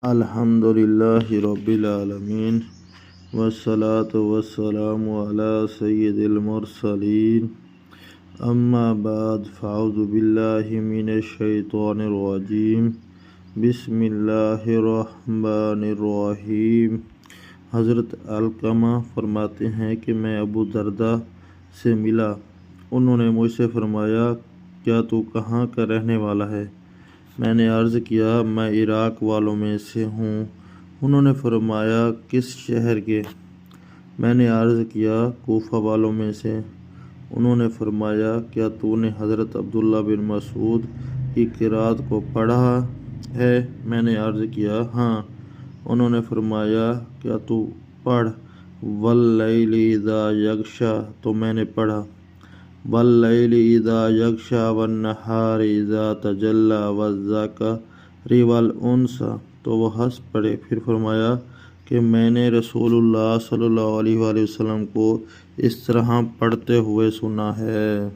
الحمدللہ رب العالمین والصلاة والسلام علی سید المرسلین اما بعد فاعوذ باللہ من الشیطان الرجیم بسم اللہ الرحمن الرحیم۔ حضرت علقمہ فرماتے ہیں کہ میں ابو درداء سے ملا، انہوں نے مجھ سے فرمایا کیا تو کہاں کا رہنے والا ہے؟ میں نے عرض کیا میں عراق والوں میں سے ہوں۔ انہوں نے فرمایا کس شہر کے؟ میں نے عرض کیا کوفہ والوں میں سے۔ انہوں نے فرمایا کیا تو نے حضرت عبداللہ بن مسعود کی قرأت کو پڑھا ہے؟ میں نے عرض کیا ہاں۔ انہوں نے فرمایا کیا تو پڑھ واللیل اذا یغشی، تو میں نے پڑھا واللیل اذا یغشی والنہار اذا تجلی والذکر والانثی، تو وہ ہنس پڑے۔ پھر فرمایا کہ میں نے رسول اللہ صلی اللہ علیہ وسلم کو اس طرح پڑھتے ہوئے سنا ہے۔